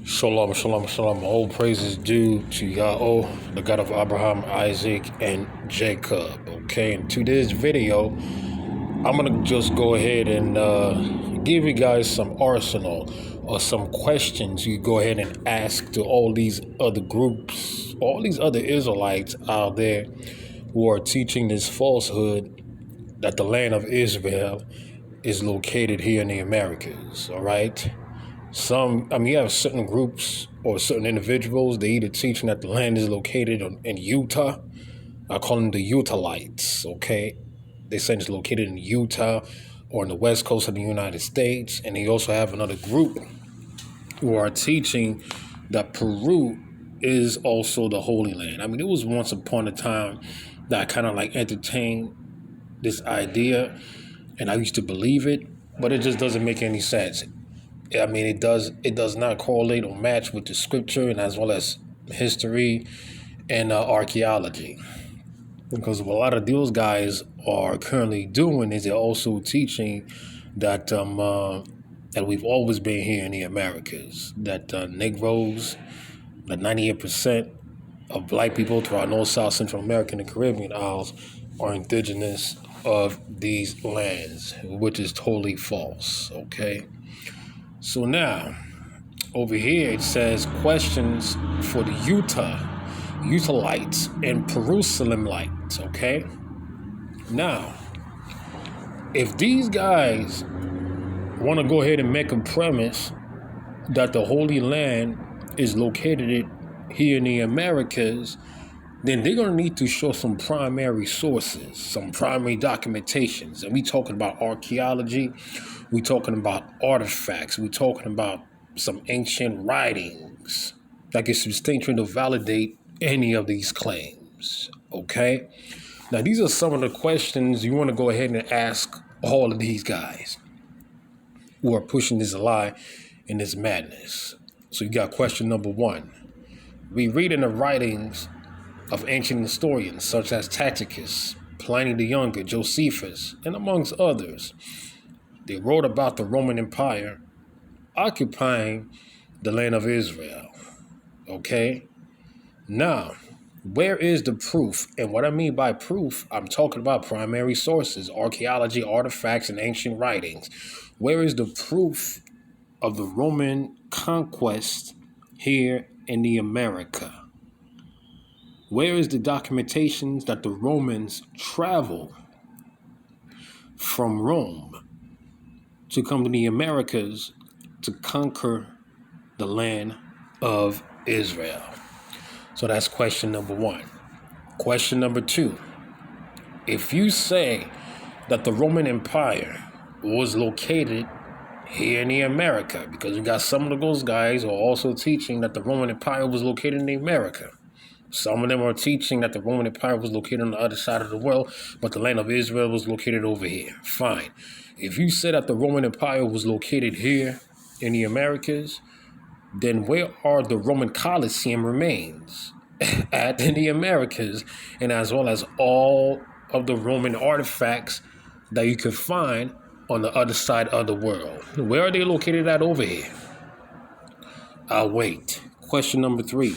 Shalom, shalom, shalom. All praises due to Yahweh, the God of Abraham, Isaac, and Jacob. Okay, in today's video, I'm going to just go ahead and give you guys some arsenal or some questions you go ahead and ask to all these other groups, all these other Israelites out there who are teaching this falsehood that the land of Israel is located here in the Americas, all right? You have certain groups or certain individuals, they either teaching that the land is located in Utah. I call them the Utahites, okay? They say it's located in Utah or in the west coast of the United States. And they also have another group who are teaching that Peru is also the Holy Land. I mean, it was once upon a time that I kind of like entertained this idea and I used to believe it, but it just doesn't make any sense. I mean, it does not correlate or match with the scripture and as well as history and archaeology. Because what a lot of those guys are currently doing is they're also teaching that that we've always been here in the Americas, that Negroes, that 98% of black people throughout North, South, Central America, and the Caribbean Isles are indigenous of these lands, which is totally false, okay? So now, over here it says questions for the Utahites and Jerusalemites, okay? Now, if these guys want to go ahead and make a premise that the Holy Land is located here in the Americas, then they're going to need to show some primary sources, some primary documentations. And we talking about archaeology, we talking about artifacts, we talking about some ancient writings that can substantially validate any of these claims, okay? Now, these are some of the questions you want to go ahead and ask all of these guys who are pushing this lie and this madness. So you got question number one. We read in the writings of ancient historians such as Tacitus, Pliny the Younger, Josephus, and amongst others. They wrote about the Roman Empire occupying the land of Israel. Okay? Now, where is the proof? And what I mean by proof, I'm talking about primary sources, archaeology, artifacts, and ancient writings. Where is the proof of the Roman conquest here in the America? Where is the documentation that the Romans traveled from Rome to come to the Americas to conquer the land of Israel? So that's question number one. Question number two. If you say that the Roman Empire was located here in the America, because you got some of those guys who are also teaching that the Roman Empire was located in the America. Some of them are teaching that the Roman Empire was located on the other side of the world, but the land of Israel was located over here. Fine. If you said that the Roman Empire was located here in the Americas, then where are the Roman Colosseum remains at in the Americas, and as well as all of the Roman artifacts that you could find on the other side of the world? Where are they located at over here? I'll wait. Question number three.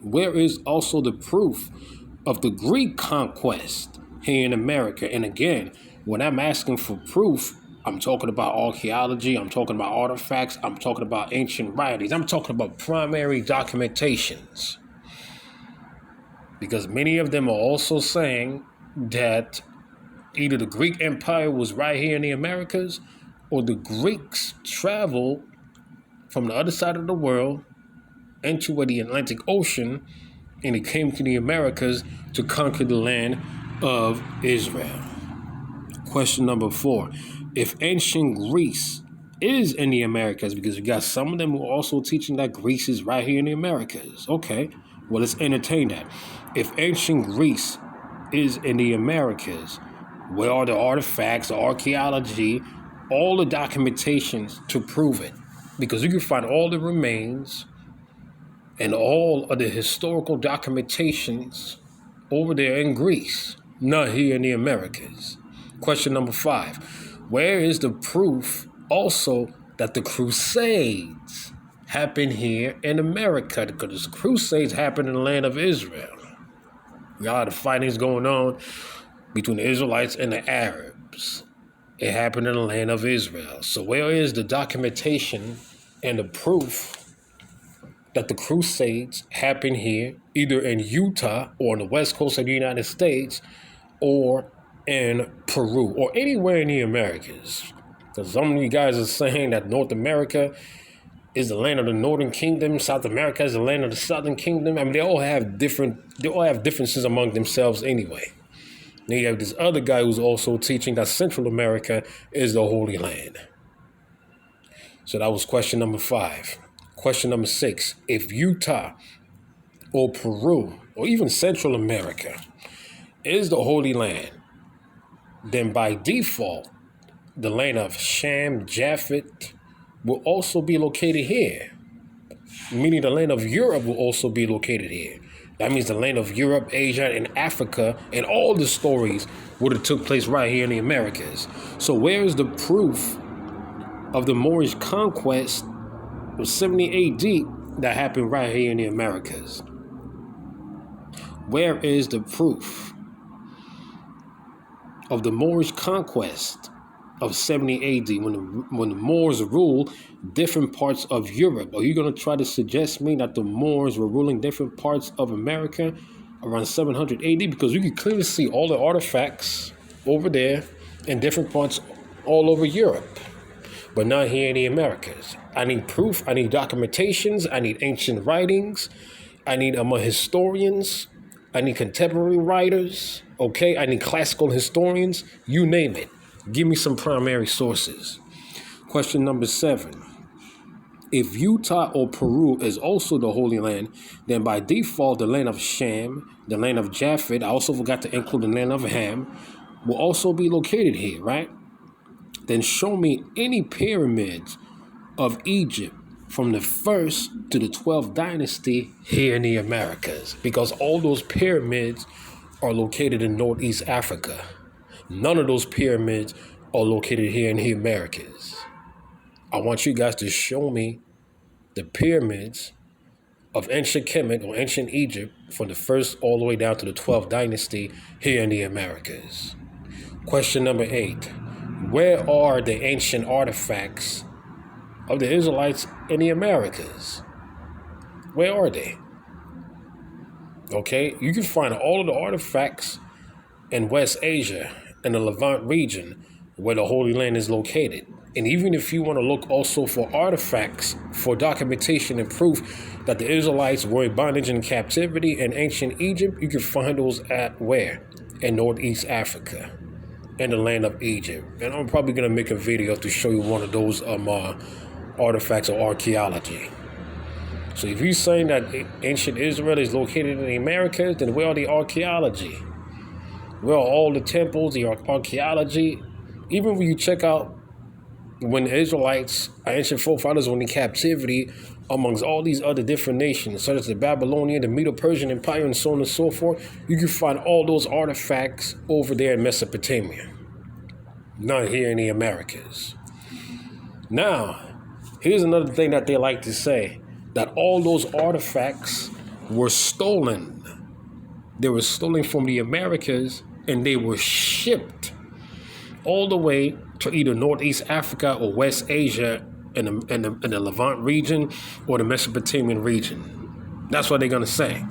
Where is also the proof of the Greek conquest here in America? And again, when I'm asking for proof, I'm talking about archaeology, I'm talking about artifacts, I'm talking about ancient writings, I'm talking about primary documentations. Because many of them are also saying that either the Greek Empire was right here in the Americas, or the Greeks traveled from the other side of the world into the Atlantic Ocean, and it came to the Americas to conquer the land of Israel. Question number four. If ancient Greece is in the Americas, because you got some of them who are also teaching that Greece is right here in the Americas. Okay, well, let's entertain that. If ancient Greece is in the Americas, where are the artifacts, the archaeology, all the documentations to prove it? Because you can find all the remains and all of the historical documentations over there in Greece, not here in the Americas. Question number five. Where is the proof also that the Crusades happened here in America, because the Crusades happened in the land of Israel. We got a lot of fightings going on between the Israelites and the Arabs. It happened in the land of Israel. So where is the documentation and the proof that the Crusades happened here, either in Utah or on the west coast of the United States, or in Peru, or anywhere in the Americas? Because some of you guys are saying that North America is the land of the Northern Kingdom, South America is the land of the Southern Kingdom. I mean, they all have differences among themselves anyway. Then you have this other guy who's also teaching that Central America is the Holy Land. So that was question number 5. Question number 6, if Utah or Peru or even Central America is the Holy Land, then by default, the land of Shem, Japheth will also be located here, meaning the land of Europe will also be located here. That means the land of Europe, Asia, and Africa, and all the stories would have took place right here in the Americas. So where is the proof of the Moorish conquest of 70 AD that happened right here in the Americas? Where is the proof of the Moorish conquest of 70 AD when the Moors ruled different parts of Europe? Are you going to try to suggest me that the Moors were ruling different parts of America around 700 AD? Because you can clearly see all the artifacts over there in different parts all over Europe, but not here in the Americas. I need proof. I need documentations. I need ancient writings. I need historians. I need contemporary writers. Okay, I need classical historians. You name it. Give me some primary sources. Question number 7. If Utah or Peru is also the Holy Land, then by default, the land of Shem, the land of Japheth, I also forgot to include the land of Ham, will also be located here, right? Then show me any pyramids of Egypt from the 1st to the 12th dynasty here in the Americas, because all those pyramids are located in Northeast Africa. None of those pyramids are located here in the Americas. I want you guys to show me the pyramids of ancient Kemet or ancient Egypt from the 1st all the way down to the 12th dynasty here in the Americas. Question number 8. Where are the ancient artifacts of the Israelites in the Americas? Where are they? Okay, you can find all of the artifacts in West Asia and the Levant region where the Holy Land is located. And even if you want to look also for artifacts for documentation and proof that the Israelites were in bondage and captivity in ancient Egypt, you can find those at where? In Northeast Africa, in the land of Egypt. And I'm probably going to make a video to show you one of those artifacts or archaeology. So if you're saying that ancient Israel is located in the Americas, then where are the archaeology? Where are all the temples, the archaeology? Even when you check out when the Israelites, our ancient forefathers, were in captivity amongst all these other different nations, such as the Babylonian, the Medo-Persian Empire, and so on and so forth, you can find all those artifacts over there in Mesopotamia, not here in the Americas. Now, here's another thing that they like to say, that all those artifacts were stolen. They were stolen from the Americas, and they were shipped all the way to either Northeast Africa or West Asia in the Levant region or the Mesopotamian region. That's what they're going to say.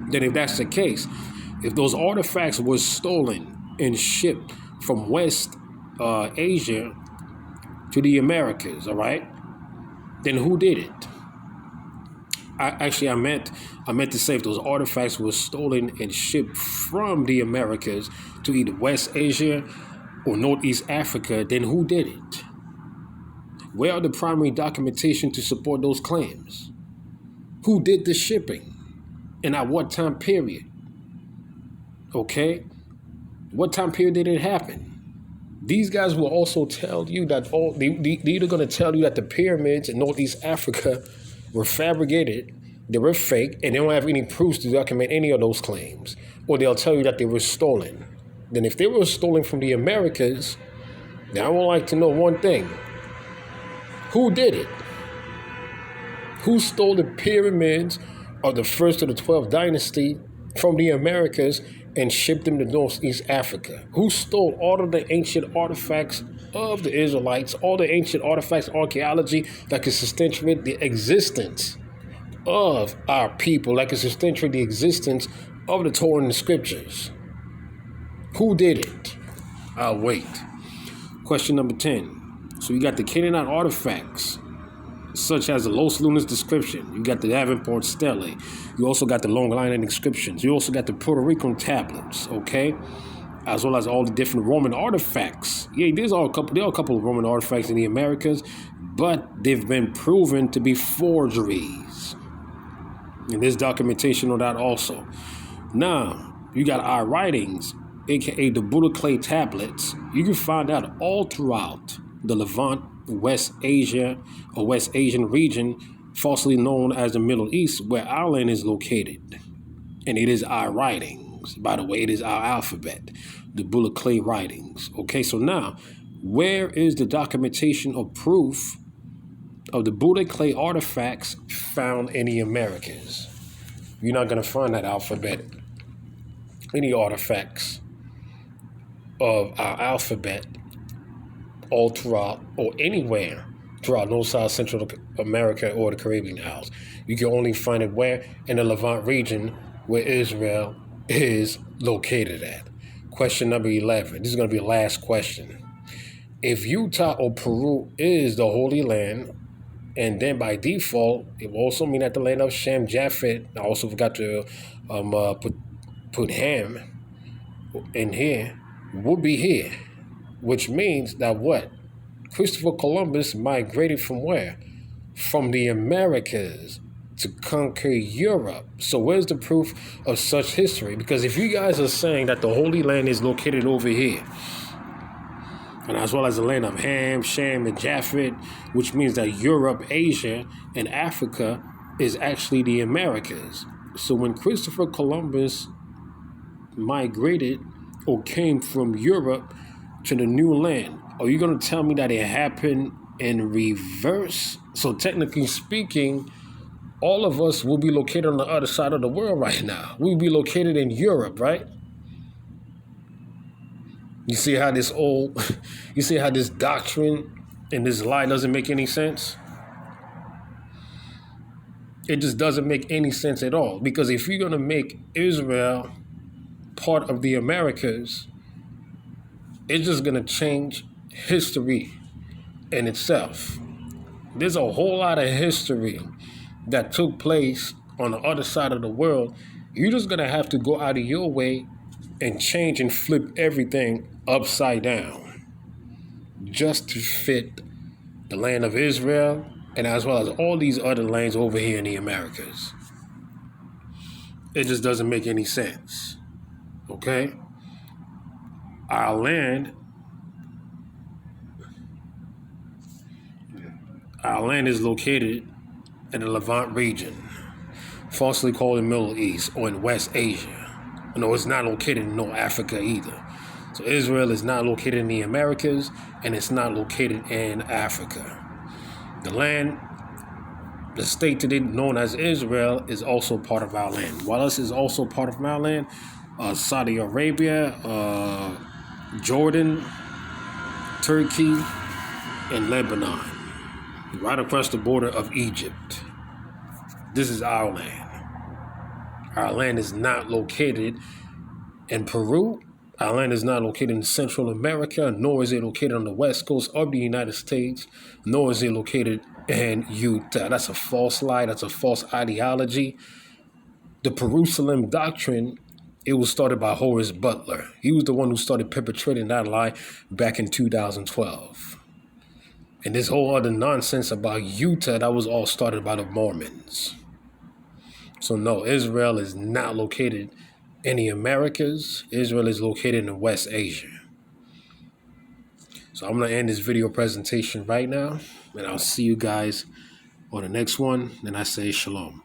Then if that's the case, if those artifacts were stolen and shipped from West Asia to the Americas, all right, then who did it? I meant to say if those artifacts were stolen and shipped from the Americas to either West Asia or Northeast Africa, then who did it? Where are the primary documentation to support those claims? Who did the shipping? And at what time period? Okay? What time period did it happen? These guys will also tell you that they're either going to tell you that the pyramids in Northeast Africa were fabricated, they were fake, and they don't have any proofs to document any of those claims. Or they'll tell you that they were stolen. Then if they were stolen from the Americas, then I would like to know one thing. Who did it? Who stole the pyramids of the first of the 12th dynasty from the Americas and shipped them to Northeast Africa? Who stole all of the ancient artifacts of the Israelites, all the ancient artifacts, archaeology that could substantiate the existence of our people, that could substantiate the existence of the Torah and the scriptures? Who did it? I'll wait. Question number 10. So you got the Canaanite artifacts, such as the Los Lunas description. You got the Davenport Stele. You also got the Long Island inscriptions. You also got the Puerto Rican tablets, okay? As well as all the different Roman artifacts. Yeah, there are a couple of Roman artifacts in the Americas, but they've been proven to be forgeries. And there's documentation on that also. Now, you got our writings, aka the Buddha clay tablets. You can find out all throughout the Levant, West Asia, or West Asian region, falsely known as the Middle East, where our land is located. And it is our writings. By the way, it is our alphabet, the Bulla clay writings. Okay, so now, where is the documentation or proof of the Bulla clay artifacts found in the Americas? You're not going to find that alphabet, any artifacts of our alphabet all throughout or anywhere throughout North, South, Central America or the Caribbean Isles. You can only find it where? In the Levant region where Israel is located at. Question number 11. This is going to be the last question. If Utah or Peru is the Holy Land, and then by default, it will also mean that the land of Shem, Japheth, I also forgot to put Ham in here, will be here. Which means that what? Christopher Columbus migrated from where? From the Americas to conquer Europe. So where's the proof of such history? Because if you guys are saying that the Holy Land is located over here, and as well as the land of Ham, Shem, and Japheth, which means that Europe, Asia, and Africa is actually the Americas. So when Christopher Columbus migrated or came from Europe to the new land, are you going to tell me that it happened in reverse? So technically speaking, all of us will be located on the other side of the world right now. We'll be located in Europe, right? You see how this doctrine and this lie doesn't make any sense? It just doesn't make any sense at all. Because if you're going to make Israel part of the Americas, it's just going to change history in itself. There's a whole lot of history that took place on the other side of the world. You're just going to have to go out of your way and change and flip everything upside down just to fit the land of Israel and as well as all these other lands over here in the Americas. It just doesn't make any sense. Okay? Our land is located in the Levant region, falsely called the Middle East or in West Asia. No, it's not located in North Africa either. So Israel is not located in the Americas, and it's not located in Africa. The state today known as Israel is also part of our land. While this is also part of our land, Saudi Arabia, Jordan, Turkey, and Lebanon, right across the border of Egypt. This is our land. Our land is not located in Peru. Our land is not located in Central America, nor is it located on the west coast of the United States, nor is it located in Utah. That's a false lie. That's a false ideology. The Jerusalem doctrine, it was started by Horace Butler. He was the one who started perpetrating that lie back in 2012. And this whole other nonsense about Utah, that was all started by the Mormons. So no, Israel is not located in the Americas. Israel is located in West Asia. So I'm going to end this video presentation right now, and I'll see you guys on the next one. And I say shalom.